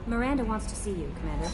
Miranda wants to see you, Commander.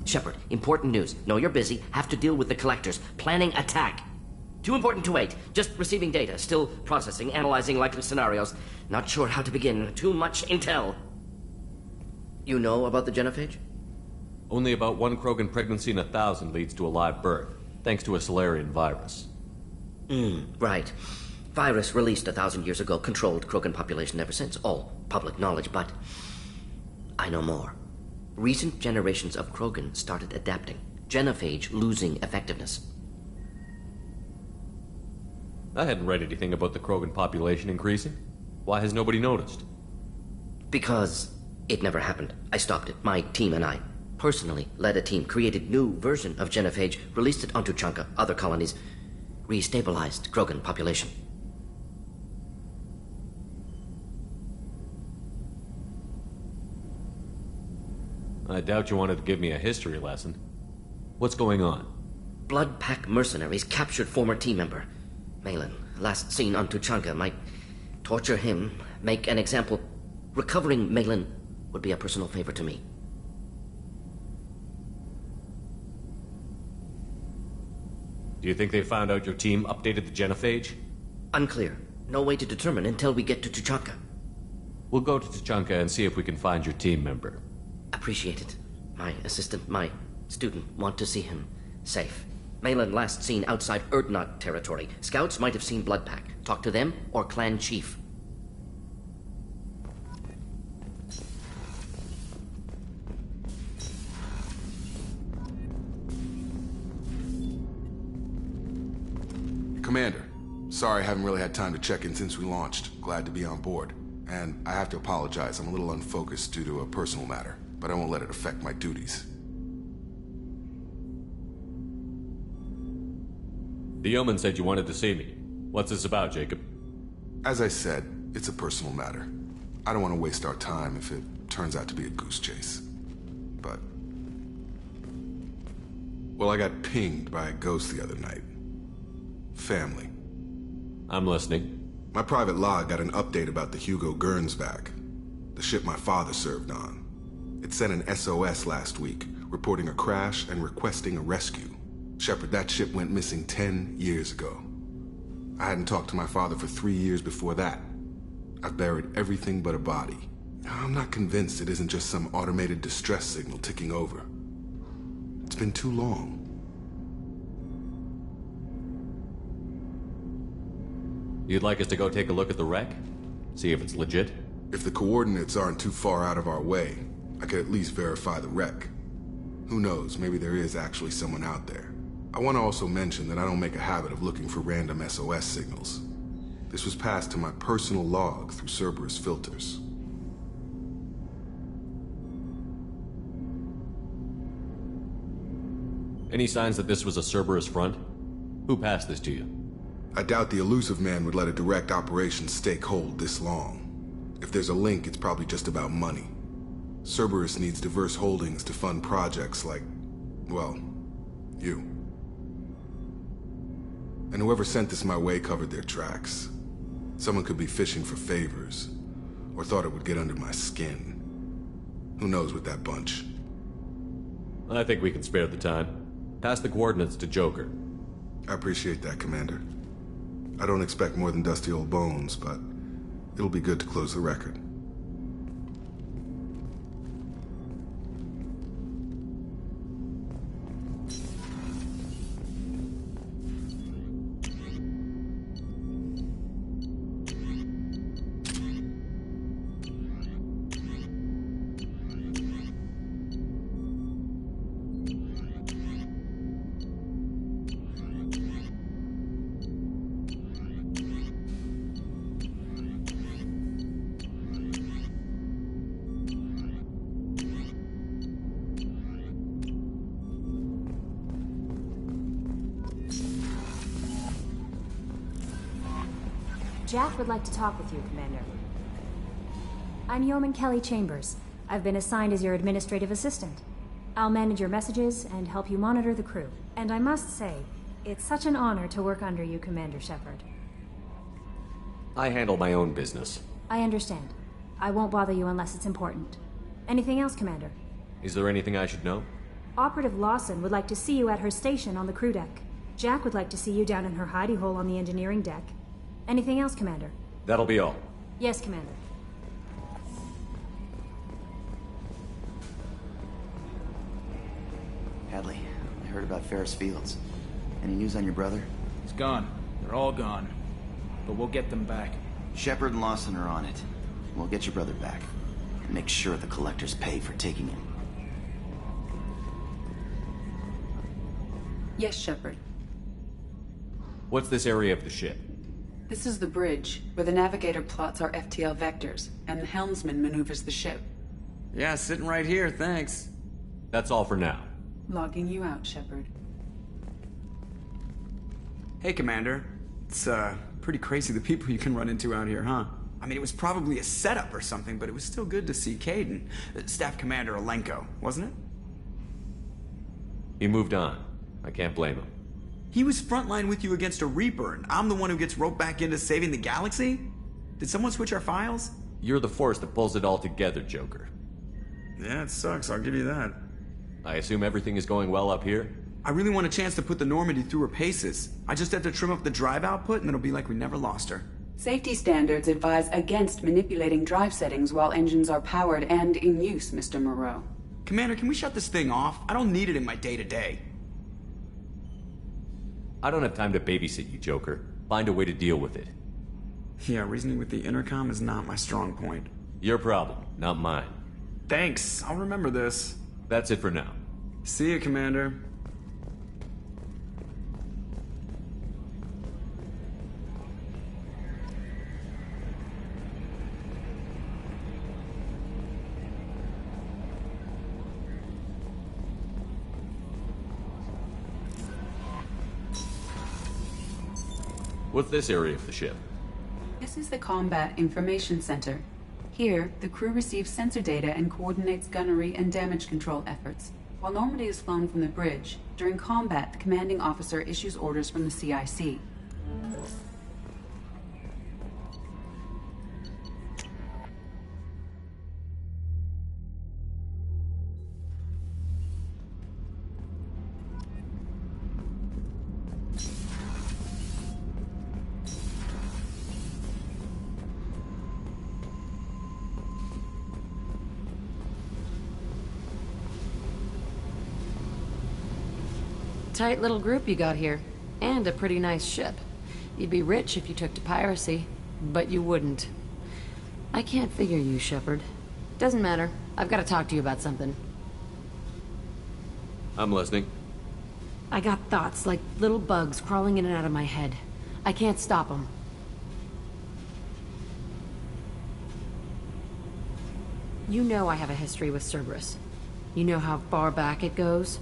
Shepard, important news. Know you're busy. Have to deal with the collectors. Planning attack. Too important to wait. Just receiving data. Still processing, analyzing likely scenarios. Not sure how to begin. Too much intel. You know about the genophage? Only about 1 Krogan pregnancy in 1,000 leads to a live birth, thanks to a Solarian virus. Right. Virus released 1,000 years ago, controlled Krogan population ever since. All public knowledge, but I know more. Recent generations of Krogan started adapting. Genophage losing effectiveness. I hadn't read anything about the Krogan population increasing. Why has nobody noticed? Because it never happened. I stopped it. My team and I personally led a team, created new version of genophage, released it onto Chanka, other colonies, restabilized Krogan population. I doubt you wanted to give me a history lesson. What's going on? Blood Pack mercenaries captured former team member. Malin, last seen on Tuchanka, might torture him, make an example. Recovering Malin would be a personal favor to me. Do you think they found out your team updated the genophage? Unclear. No way to determine until we get to Tuchanka. We'll go to Tuchanka and see if we can find your team member. Appreciate it. My assistant, my student, want to see him safe. Malin last seen outside Erdnot territory. Scouts might have seen Blood Pack. Talk to them or clan chief. Commander, sorry I haven't really had time to check in since we launched. Glad to be on board. And I have to apologize, I'm a little unfocused due to a personal matter, but I won't let it affect my duties. The yeoman said you wanted to see me. What's this about, Jacob? As I said, it's a personal matter. I don't want to waste our time if it turns out to be a goose chase. But... well, I got pinged by a ghost the other night. Family. I'm listening. My private log got an update about the Hugo Gurns back. The ship my father served on. It sent an SOS last week, reporting a crash and requesting a rescue. Shepard, that ship went missing 10 years ago. I hadn't talked to my father for 3 years before that. I've buried everything but a body. I'm not convinced it isn't just some automated distress signal ticking over. It's been too long. You'd like us to go take a look at the wreck? See if it's legit? If the coordinates aren't too far out of our way, I could at least verify the wreck. Who knows, maybe there is actually someone out there. I want to also mention that I don't make a habit of looking for random SOS signals. This was passed to my personal log through Cerberus filters. Any signs that this was a Cerberus front? Who passed this to you? I doubt the elusive man would let a direct operations stake hold this long. If there's a link, it's probably just about money. Cerberus needs diverse holdings to fund projects like, well, you. And whoever sent this my way covered their tracks. Someone could be fishing for favors, or thought it would get under my skin. Who knows with that bunch? I think we can spare the time. Pass the coordinates to Joker. I appreciate that, Commander. I don't expect more than dusty old bones, but it'll be good to close the record. Jack would like to talk with you, Commander. I'm Yeoman Kelly Chambers. I've been assigned as your administrative assistant. I'll manage your messages and help you monitor the crew. And I must say, it's such an honor to work under you, Commander Shepard. I handle my own business. I understand. I won't bother you unless it's important. Anything else, Commander? Is there anything I should know? Operative Lawson would like to see you at her station on the crew deck. Jack would like to see you down in her hidey hole on the engineering deck. Anything else, Commander? That'll be all. Yes, Commander. Hadley, I heard about Ferris Fields. Any news on your brother? He's gone. They're all gone. But we'll get them back. Shepard and Lawson are on it. We'll get your brother back. And make sure the collectors pay for taking him. Yes, Shepard. What's this area of the ship? This is the bridge, where the navigator plots our FTL vectors, and the helmsman maneuvers the ship. Yeah, sitting right here, thanks. That's all for now. Logging you out, Shepard. Hey, Commander. It's, pretty crazy the people you can run into out here, huh? I mean, it was probably a setup or something, but it was still good to see Caden. Staff Commander Alenko, wasn't it? He moved on. I can't blame him. He was frontline with you against a Reaper, and I'm the one who gets roped back into saving the galaxy? Did someone switch our files? You're the force that pulls it all together, Joker. Yeah, it sucks, I'll give you that. I assume everything is going well up here? I really want a chance to put the Normandy through her paces. I just have to trim up the drive output, and it'll be like we never lost her. Safety standards advise against manipulating drive settings while engines are powered and in use, Mr. Moreau. Commander, can we shut this thing off? I don't need it in my day-to-day. I don't have time to babysit you, Joker. Find a way to deal with it. Yeah, reasoning with the intercom is not my strong point. Your problem, not mine. Thanks, I'll remember this. That's it for now. See you, Commander. What's this area of the ship? This is the Combat Information Center. Here, the crew receives sensor data and coordinates gunnery and damage control efforts. While Normandy is flown from the bridge, during combat, the commanding officer issues orders from the CIC. Tight little group you got here. And a pretty nice ship. You'd be rich if you took to piracy, but you wouldn't. I can't figure you, Shepard. Doesn't matter. I've got to talk to you about something. I'm listening. I got thoughts like little bugs crawling in and out of my head. I can't stop them. You know I have a history with Cerberus. You know how far back it goes?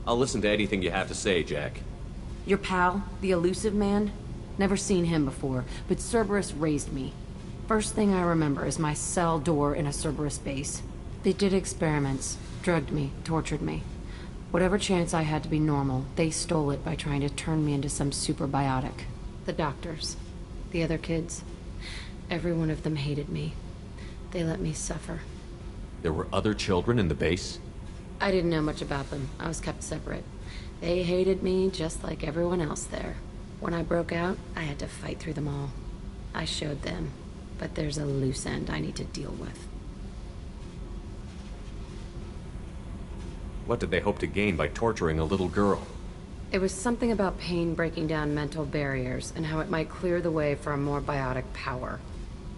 I'll listen to anything you have to say, Jack. Your pal, the elusive man? Never seen him before, but Cerberus raised me. First thing I remember is my cell door in a Cerberus base. They did experiments, drugged me, tortured me. Whatever chance I had to be normal, they stole it by trying to turn me into some super biotic. The doctors. The other kids. Every one of them hated me. They let me suffer. There were other children in the base? I didn't know much about them. I was kept separate. They hated me just like everyone else there. When I broke out, I had to fight through them all. I showed them, but there's a loose end I need to deal with. What did they hope to gain by torturing a little girl? It was something about pain breaking down mental barriers and how it might clear the way for a more biotic power.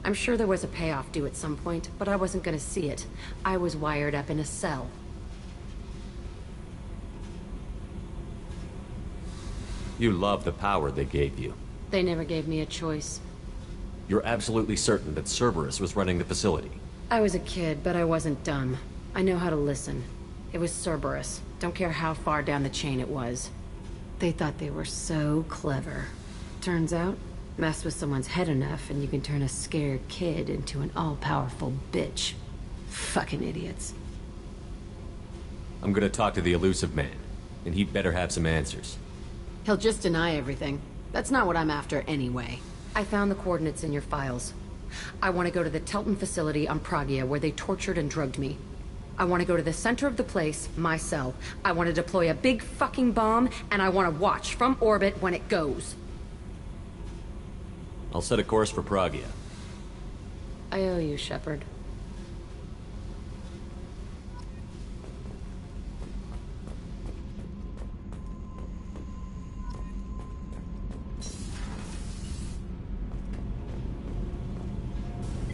I'm sure there was a payoff due at some point, but I wasn't gonna see it. I was wired up in a cell. You love the power they gave you. They never gave me a choice. You're absolutely certain that Cerberus was running the facility? I was a kid, but I wasn't dumb. I know how to listen. It was Cerberus. Don't care how far down the chain it was. They thought they were so clever. Turns out, mess with someone's head enough and you can turn a scared kid into an all-powerful bitch. Fucking idiots. I'm gonna talk to the elusive man, and he'd better have some answers. He'll just deny everything. That's not what I'm after anyway. I found the coordinates in your files. I want to go to the Telton facility on Pragia where they tortured and drugged me. I want to go to the center of the place, my cell. I want to deploy a big fucking bomb, and I want to watch from orbit when it goes. I'll set a course for Pragia. I owe you, Shepard.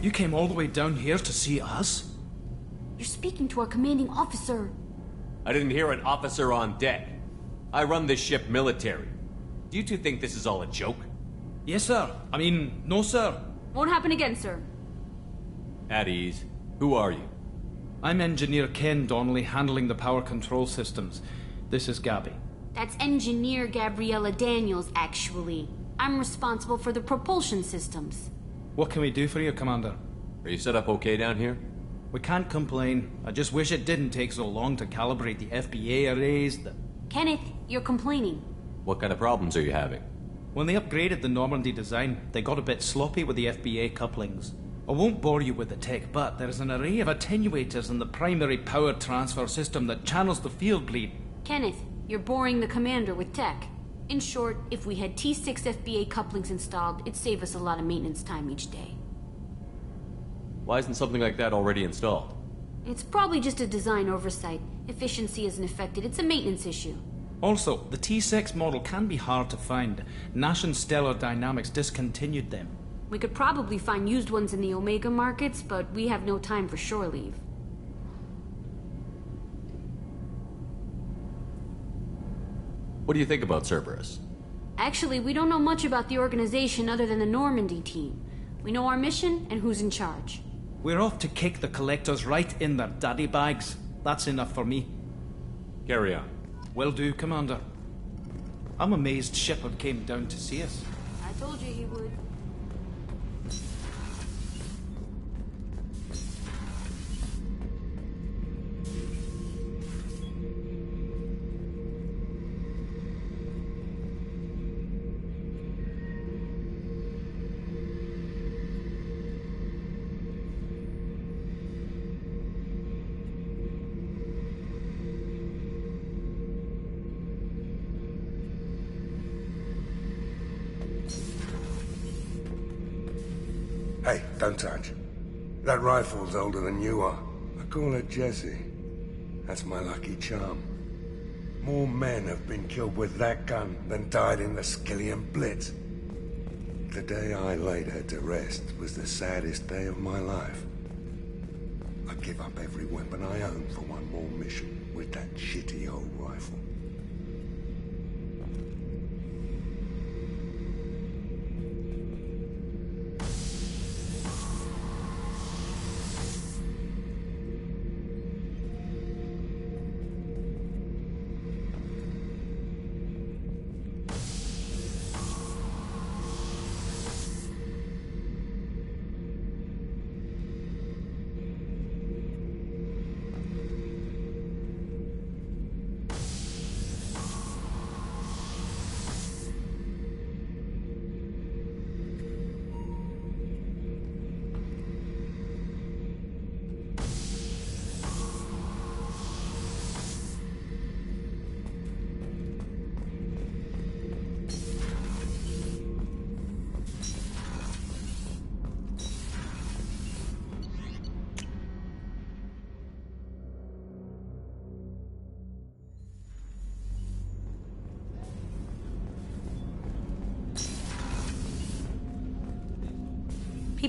You came all the way down here to see us? You're speaking to our commanding officer. I didn't hear an officer on deck. I run this ship military. Do you two think this is all a joke? Yes, sir. I mean, no, sir. Won't happen again, sir. At ease. Who are you? I'm Engineer Ken Donnelly, handling the power control systems. This is Gabby. That's Engineer Gabriella Daniels, actually. I'm responsible for the propulsion systems. What can we do for you, Commander? Are you set up okay down here? We can't complain. I just wish it didn't take so long to calibrate the FBA arrays. Kenneth, you're complaining. What kind of problems are you having? When they upgraded the Normandy design, they got a bit sloppy with the FBA couplings. I won't bore you with the tech, but there is an array of attenuators in the primary power transfer system that channels the field bleed. Kenneth, you're boring the commander with tech. In short, if we had T6 FBA couplings installed, it'd save us a lot of maintenance time each day. Why isn't something like that already installed? It's probably just a design oversight. Efficiency isn't affected. It's a maintenance issue. Also, the T6 model can be hard to find. Nash and Stellar Dynamics discontinued them. We could probably find used ones in the Omega markets, but we have no time for shore leave. What do you think about Cerberus? Actually, we don't know much about the organization other than the Normandy team. We know our mission and who's in charge. We're off to kick the collectors right in their daddy bags. That's enough for me. Carry on. Will do, Commander. I'm amazed Shepard came down to see us. I told you he would. Hey, don't touch. That rifle's older than you are. I call it Jesse. That's my lucky charm. More men have been killed with that gun than died in the Skillian Blitz. The day I laid her to rest was the saddest day of my life. I give up every weapon I own for one more mission with that shitty old rifle.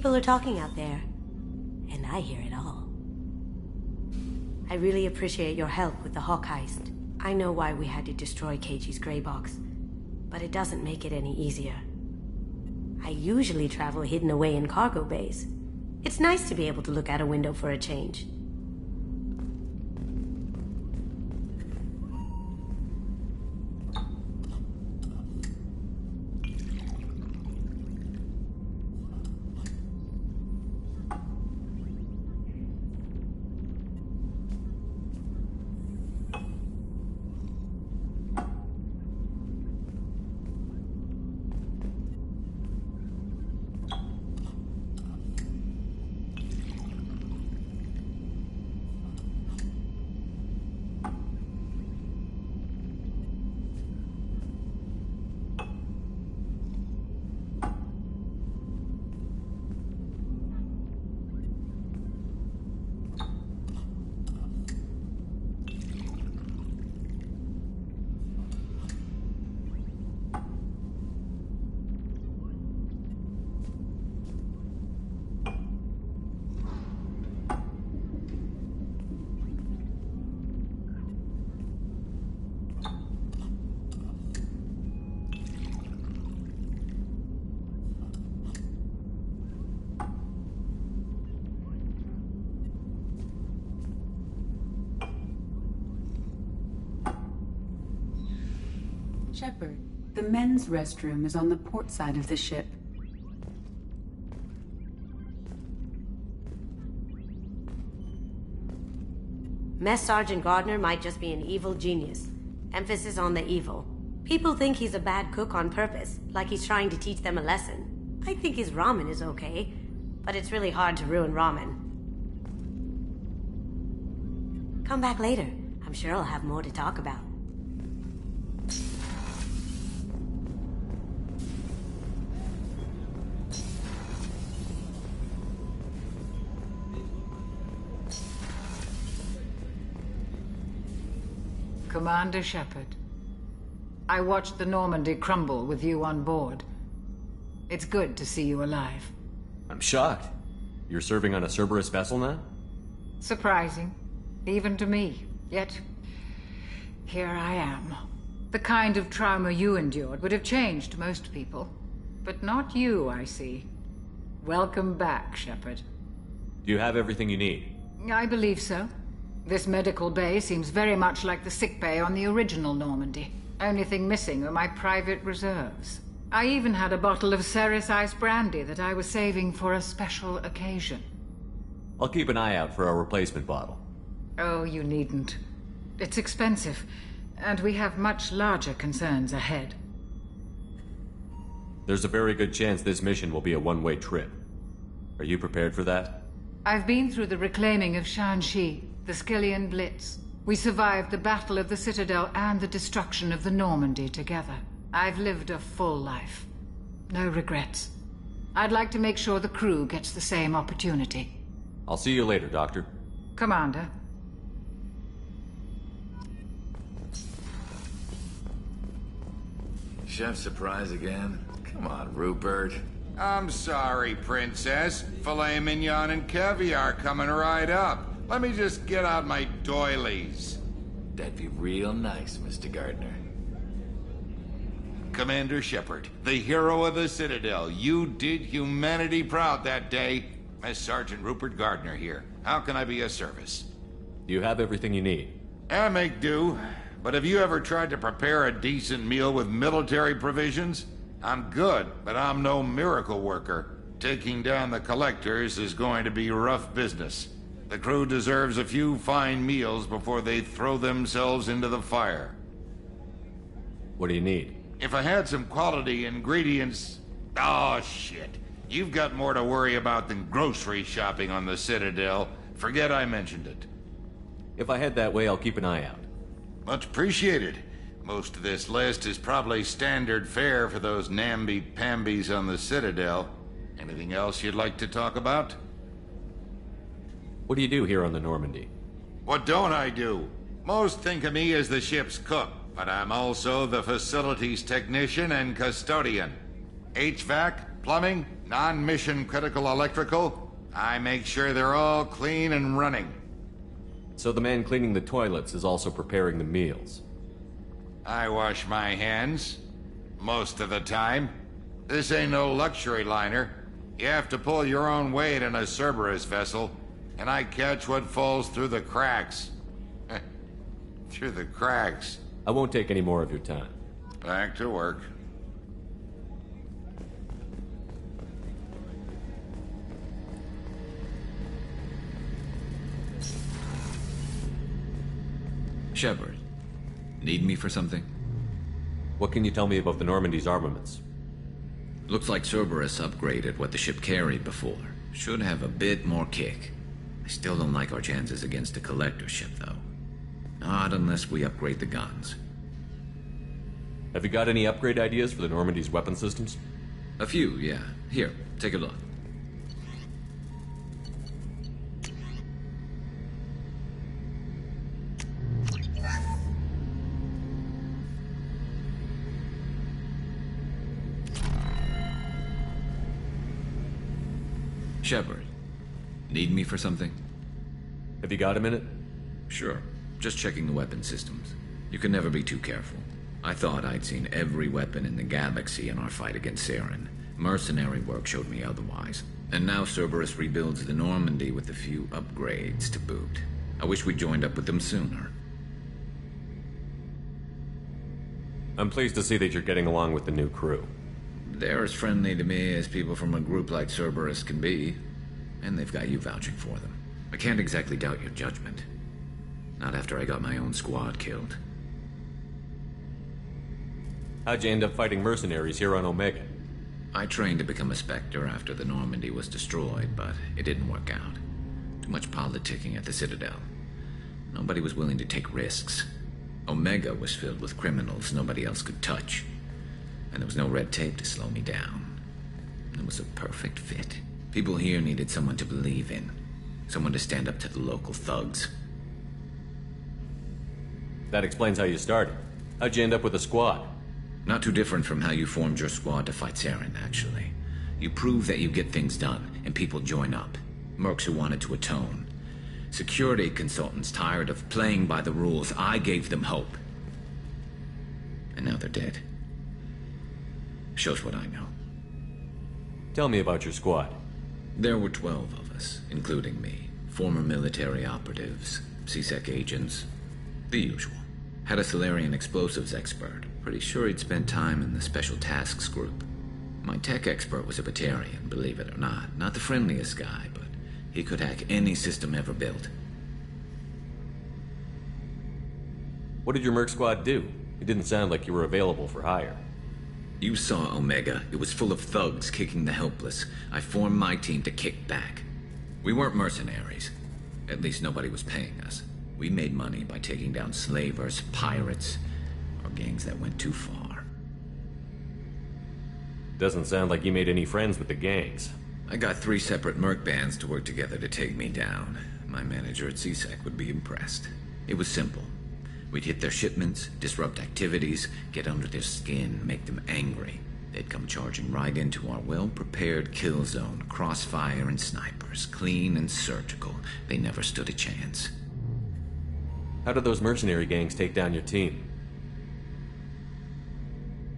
People are talking out there, and I hear it all. I really appreciate your help with the Hawk heist. I know why we had to destroy Keiji's gray box, but it doesn't make it any easier. I usually travel hidden away in cargo bays. It's nice to be able to look out a window for a change. Shepard, the men's restroom is on the port side of the ship. Mess Sergeant Gardner might just be an evil genius. Emphasis on the evil. People think he's a bad cook on purpose, like he's trying to teach them a lesson. I think his ramen is okay, but it's really hard to ruin ramen. Come back later. I'm sure I'll have more to talk about. Commander Shepard, I watched the Normandy crumble with you on board. It's good to see you alive. I'm shocked. You're serving on a Cerberus vessel now? Surprising, even to me. Yet, here I am. The kind of trauma you endured would have changed most people. But not you, I see. Welcome back, Shepard. Do you have everything you need? I believe so. This medical bay seems very much like the sick bay on the original Normandy. Only thing missing are my private reserves. I even had a bottle of Ceres Ice brandy that I was saving for a special occasion. I'll keep an eye out for a replacement bottle. Oh, you needn't. It's expensive, and we have much larger concerns ahead. There's a very good chance this mission will be a one-way trip. Are you prepared for that? I've been through the reclaiming of Shanxi, the Skillian Blitz. We survived the Battle of the Citadel and the destruction of the Normandy together. I've lived a full life. No regrets. I'd like to make sure the crew gets the same opportunity. I'll see you later, Doctor. Commander. Chef surprise again? Come on, Rupert. I'm sorry, Princess. Filet mignon and caviar coming right up. Let me just get out my doilies. That'd be real nice, Mr. Gardner. Commander Shepard, the hero of the Citadel. You did humanity proud that day. As Sergeant Rupert Gardner here. How can I be of service? Do you have everything you need? I make do. But have you ever tried to prepare a decent meal with military provisions? I'm good, but I'm no miracle worker. Taking down the collectors is going to be rough business. The crew deserves a few fine meals before they throw themselves into the fire. What do you need? If I had some quality ingredients... Oh, shit. You've got more to worry about than grocery shopping on the Citadel. Forget I mentioned it. If I head that way, I'll keep an eye out. Much appreciated. Most of this list is probably standard fare for those namby-pambies on the Citadel. Anything else you'd like to talk about? What do you do here on the Normandy? What don't I do? Most think of me as the ship's cook, but I'm also the facilities technician and custodian. HVAC, Plumbing, non-mission critical electrical. I make sure they're all clean and running. So the man cleaning the toilets is also preparing the meals. I wash my hands. Most of the time. This ain't no luxury liner. You have to pull your own weight in a Cerberus vessel, and I catch what falls through the cracks. Through the cracks. I won't take any more of your time. Back to work. Shepard, need me for something? What can you tell me about the Normandy's armaments? Looks like Cerberus upgraded what the ship carried before. Should have a bit more kick. I still don't like our chances against a collector ship, though. Not unless we upgrade the guns. Have you got any upgrade ideas for the Normandy's weapon systems? A few, yeah. Here, take a look. Shepard, need me for something? Have you got a minute? Sure. Just checking the weapon systems. You can never be too careful. I thought I'd seen every weapon in the galaxy in our fight against Saren. Mercenary work showed me otherwise. And now Cerberus rebuilds the Normandy with a few upgrades to boot. I wish we joined up with them sooner. I'm pleased to see that you're getting along with the new crew. They're as friendly to me as people from a group like Cerberus can be. And they've got you vouching for them. I can't exactly doubt your judgment. Not after I got my own squad killed. How'd you end up fighting mercenaries here on Omega? I trained to become a Spectre after the Normandy was destroyed, but it didn't work out. Too much politicking at the Citadel. Nobody was willing to take risks. Omega was filled with criminals nobody else could touch. And there was no red tape to slow me down. It was a perfect fit. People here needed someone to believe in. Someone to stand up to the local thugs. That explains how you started. How'd you end up with a squad? Not too different from how you formed your squad to fight Saren, actually. You prove that you get things done, and people join up. Mercs who wanted to atone. Security consultants tired of playing by the rules. I gave them hope. And now they're dead. Shows what I know. Tell me about your squad. There were 12 of us, including me. Former military operatives, CSEC agents, the usual. Had a Solarian explosives expert. Pretty sure he'd spent time in the Special Tasks group. My tech expert was a Batarian, believe it or not. Not the friendliest guy, but he could hack any system ever built. What did your merc squad do? It didn't sound like you were available for hire. You saw Omega. It was full of thugs kicking the helpless. I formed my team to kick back. We weren't mercenaries. At least nobody was paying us. We made money by taking down slavers, pirates, or gangs that went too far. Doesn't sound like you made any friends with the gangs. I got 3 separate merc bands to work together to take me down. My manager at CSEC would be impressed. It was simple. We'd hit their shipments, disrupt activities, get under their skin, make them angry. They'd come charging right into our well-prepared kill zone, crossfire and snipers, clean and surgical. They never stood a chance. How did those mercenary gangs take down your team?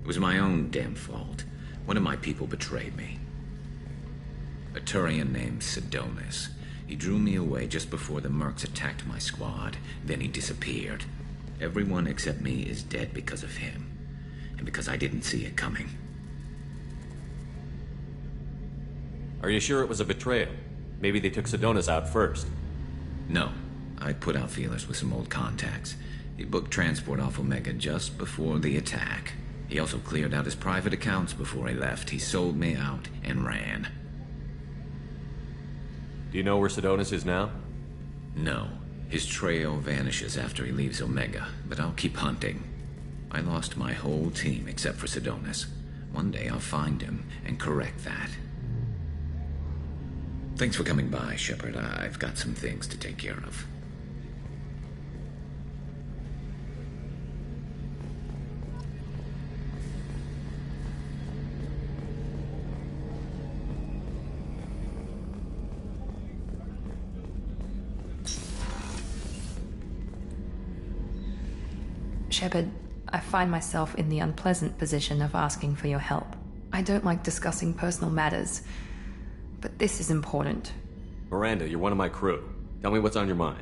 It was my own damn fault. One of my people betrayed me. A Turian named Sidonis. He drew me away just before the mercs attacked my squad. Then he disappeared. Everyone except me is dead because of him. And because I didn't see it coming. Are you sure it was a betrayal? Maybe they took Sidonis out first. No. I put out feelers with some old contacts. He booked transport off Omega just before the attack. He also cleared out his private accounts before he left. He sold me out and ran. Do you know where Sidonis is now? No. His trail vanishes after he leaves Omega, but I'll keep hunting. I lost my whole team except for Sidonis. One day I'll find him and correct that. Thanks for coming by, Shepard. I've got some things to take care of. Shepard, I find myself in the unpleasant position of asking for your help. I don't like discussing personal matters, but this is important. Miranda, you're one of my crew. Tell me what's on your mind.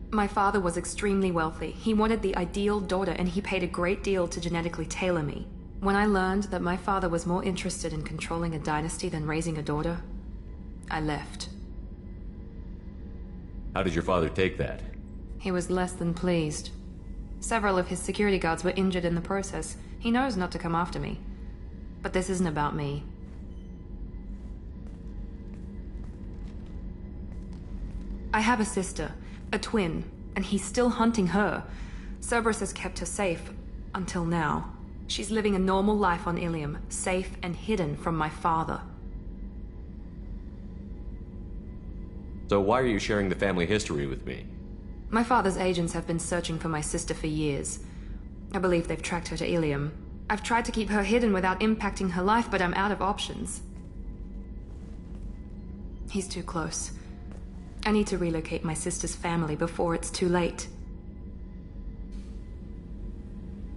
My father was extremely wealthy. He wanted the ideal daughter, and he paid a great deal to genetically tailor me. When I learned that my father was more interested in controlling a dynasty than raising a daughter, I left. How did your father take that? He was less than pleased. Several of his security guards were injured in the process. He knows not to come after me. But this isn't about me. I have a sister, a twin, and he's still hunting her. Cerberus has kept her safe, until now. She's living a normal life on Ilium, safe and hidden from my father. So why are you sharing the family history with me? My father's agents have been searching for my sister for years. I believe they've tracked her to Ilium. I've tried to keep her hidden without impacting her life, but I'm out of options. He's too close. I need to relocate my sister's family before it's too late.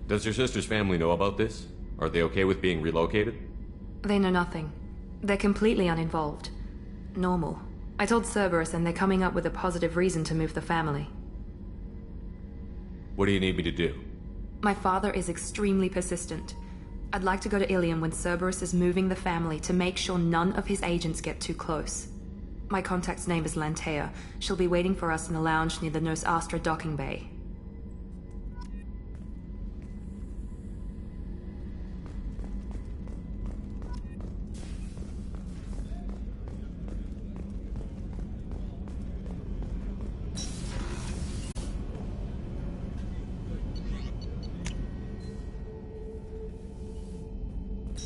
Does your sister's family know about this? Are they okay with being relocated? They know nothing. They're completely uninvolved. Normal. I told Cerberus, and they're coming up with a positive reason to move the family. What do you need me to do? My father is extremely persistent. I'd like to go to Ilium when Cerberus is moving the family to make sure none of his agents get too close. My contact's name is Lantea. She'll be waiting for us in the lounge near the Nos Astra docking bay.